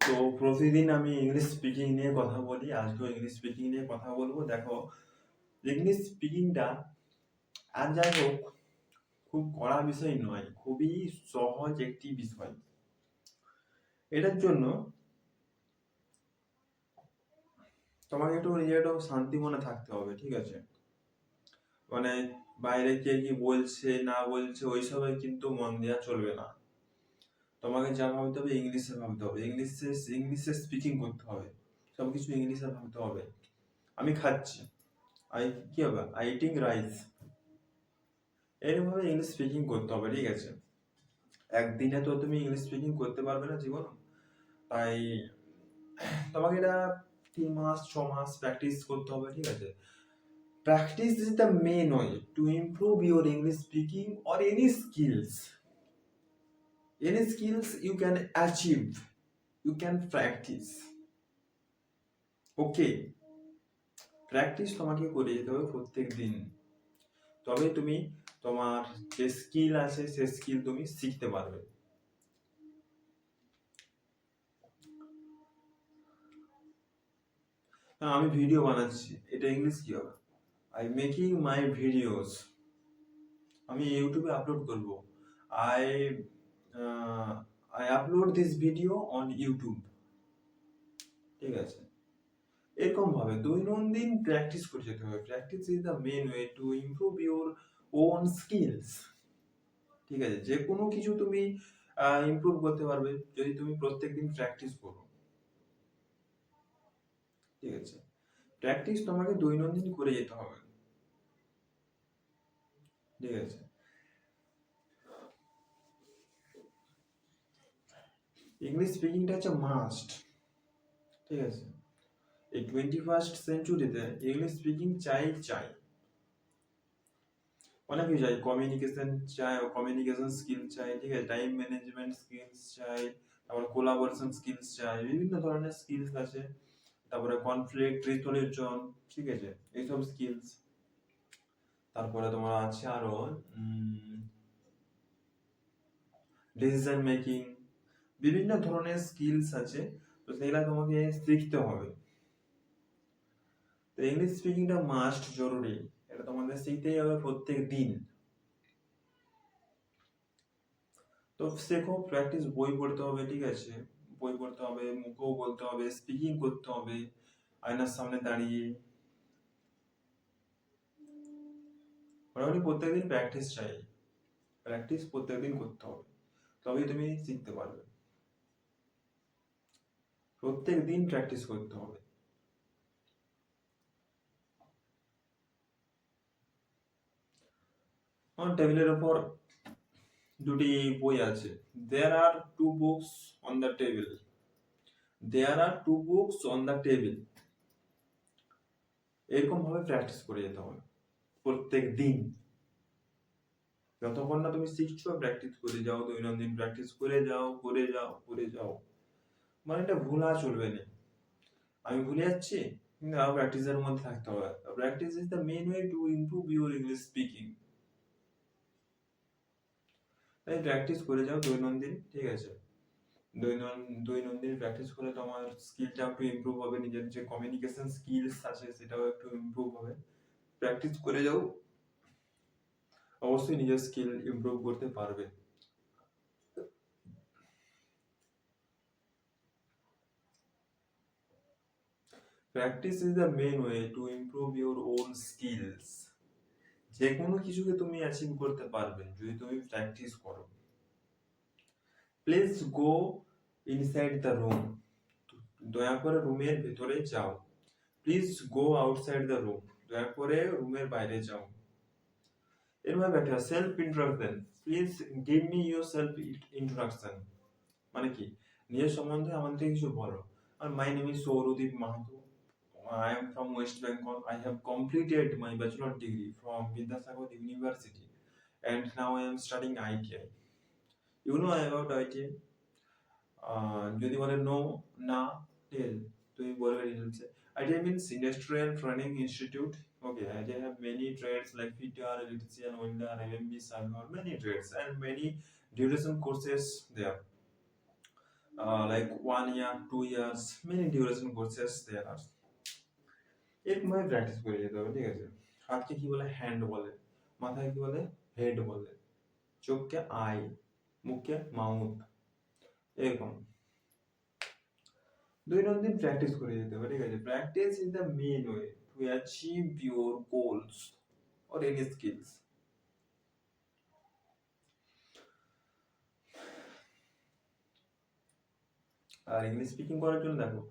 তো প্রতিদিন আমি ইংলিশ স্পিকিং নিয়ে কথা বলি, আজকেও ইংলিশ স্পিকিং নিয়ে কথা বলবো। দেখো, ইংলিশ স্পিকিংটা আর যাই হোক খুব কড়া বিষয় নয়, খুবই সহজ একটি বিষয়। এটার জন্য তোমাকে একটু নিজেটা শান্তি মনে থাকতে হবে, ঠিক আছে? মানে বাইরে কে কি বলছে না বলছে ওইসবে কিন্তু মন দেওয়া চলবে না। তোমাকে যা ভাবতে হবে ইংলিশে ভাবতে হবে, ইংলিশে স্পিকিং করতে হবে, সবকিছু ইংলিশে ভাবতে হবে। আমি খাচ্ছি, কি হবে, আই ইটিং রাইস, এরকমভাবে ইংলিশ স্পিকিং করতে হবে, ঠিক আছে? একদিনে তো তুমি ইংলিশ স্পিকিং করতে পারবে না জীবন, তাই তোমাকে এটা 3 মাস 6 মাস প্র্যাকটিস করতে হবে, ঠিক আছে? Practice is the main way to improve your English speaking or any skills you can achieve, you can practice. Okay, practice তোমাকে করে যেতে হবে প্রত্যেক দিন, তবে তুমি তোমার যে স্কিল আছে সে স্কিল তুমি শিখতে পারবে। আমি ভিডিও বানাচ্ছি, এটা ইংলিশ কি হবে? আই মেকিং মাই ভিডিওস, আমি ইউটিউবে আপলোড করব। I I upload this video on YouTube, ঠিক আছে? এরকম ভাবে দৈনন্দিন প্র্যাকটিস করে যেতে হবে। Practice is the main way to improve your own skills, ঠিক আছে? যে কোনো কিছু তুমি ইমপ্রুভ করতে পারবে যদি তুমি প্রত্যেকদিন প্র্যাকটিস করো, ঠিক আছে? প্র্যাকটিস তোমাকে দৈনন্দিন করে যেতে হবে, ঠিক আছে? ইংলিশ স্পিকিংটা হচ্ছে মাস্ট, ঠিক আছে? এই 21st সেঞ্চুরিতে ইংলিশ স্পিকিং চাই। অনেক কিছু চাই, কমিউনিকেশন স্কিল চাই, ঠিক আছে? টাইম ম্যানেজমেন্ট স্কিলস চাই, তারপর কোলাবোরেশন স্কিলস চাই, বিভিন্ন ধরনের স্কিলস আছে। তারপরে কনফ্লিক্ট রিসলিউশন, ঠিক আছে? এইসব স্কিলস। তারপরে তোমার আছে আরো ডিসিশন মেকিং, বিভিন্ন ধরনের স্কিলস আছে, তো সেগুলা তোমাকে শিখতে হবে। তো ইংলিশ স্পিকিংটা মাস্ট, জরুরি, এটা তোমাদের শিখতেই হবে প্রত্যেক দিন। তো শেখো, প্র্যাকটিস, বই পড়তে হবে, ঠিক আছে? বই পড়তে হবে, মুখেও বলতে হবে, স্পিকিং করতে হবে আয়নার সামনে দাঁড়িয়ে। মোটামুটি প্রত্যেকদিন প্র্যাকটিস চাই, প্র্যাকটিস প্রত্যেকদিন করতে হবে, তবেই তুমি শিখতে পারবে। প্রত্যেক দিন প্র্যাকটিস করতে হবে। আমার টেবিলের উপর দুটি বই আছে। There are two books on the table, there are two books on the table, এরকম ভাবে প্র্যাকটিস করে যেতে হবে প্রত্যেক দিন। যতক্ষণ না তুমি শিখছো প্র্যাকটিস করে যাও, দৈনন্দিন প্র্যাকটিস করে যাও। মানে এটা ভুলা চলবে না। আমি ভুলে যাচ্ছি, কিন্তু আবার প্র্যাকটিসের মধ্যে থাকতে হবে। Practice is the main way to improve your English speaking. তাই প্র্যাকটিস করে যাও দৈনন্দিন, ঠিক আছে? দৈনন্দিন প্র্যাকটিস করে তোমার স্কিলটা একটু ইমপ্রুভ হবে, নিজের যে কমিউনিকেশন স্কিলস আছে সেটাও একটু ইমপ্রুভ হবে। প্র্যাকটিস করে যাও, অবশ্যই নিজের স্কিল ইমপ্রুভ করতে পারবে। Practice is the main way to improve your own skills. যে কোনো কিছুকে তুমি অ্যাচিভ করতে পারবে যদি তুমি প্র্যাকটিস করো। Please go inside the room, দয়া করে রুমের ভেতরে যাও। Please go outside the room, দয়া করে রুমের বাইরে যাও। এরভাবে একটা self introduction, please give me your self introduction, মানে কি, নিজের সম্বন্ধে আমাদের কিছু বলো। আর my name is Sourodip Mahato, I am from West Bengal. I have completed my bachelor degree from Vidyasagar University and now I am studying ITI. You know about ITI? যদি বলে নো, না, টেল, তুমি বলবে ডিটেলসে। ITI means Industrial Training Institute. Okay, ITI have many trades like fitter, electrician, welder, MMB, surveyor, many trades and many duration courses there. like 1 year, 2 years, many duration courses there are. এরকম ভাবে practice করে যেতে হবে, ঠিক আছে? হাতকে কি বলে? হ্যান্ড বলে। মাথায় কি বলে? হেড বলে। চোখকে আই, মুখকে মাউথ, এরকম দৈনন্দিন প্র্যাকটিস করে যেতে হবে, ঠিক আছে? Practice is the main way to achieve your goals or any skills. আর ইংলিশ স্পিকিং করার জন্য দেখো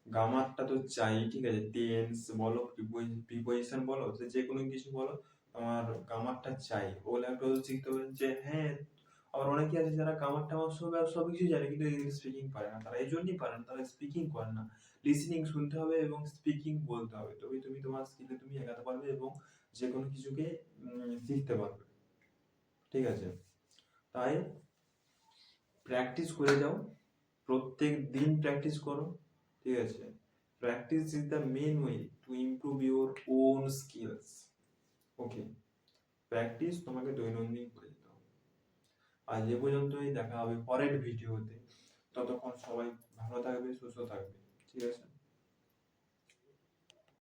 গ্রামারটা তো চাই, ঠিক আছে? টেন্স বলো, প্রিপোজিশন বলো, যে কোনো কিছু বলো, তোমার গ্রামারটা চাই। ও লেখাটা শিখতে হবে যে হ্যাঁ। আবার অনেকে আছে যারা গ্রামার টামার সব কিছু জানে কিন্তু ইংলিশ স্পিকিং পারে না। তারা এই জন্যই পারে না, তারা স্পিকিং করে না। লিসনিং শুনতে হবে এবং স্পিকিং বলতে হবে, তবে তুমি তোমার স্কিলে তুমি এগাতে পারবে এবং যে কোনো কিছুকে শিখতে পারবে, ঠিক আছে? তাই প্র্যাকটিস করে যাও, প্রত্যেক দিন প্র্যাকটিস করো, ঠিক আছে? Practice is the main way to improve your own skills. Okay, practice তোমাকে দৈনন্দিন করে যেতে হবে। আজ এ পর্যন্তই, দেখা হবে পরের ভিডিওতে। ততক্ষণ সবাই ভালো থাকবে, সুস্থ থাকবে, ঠিক আছে?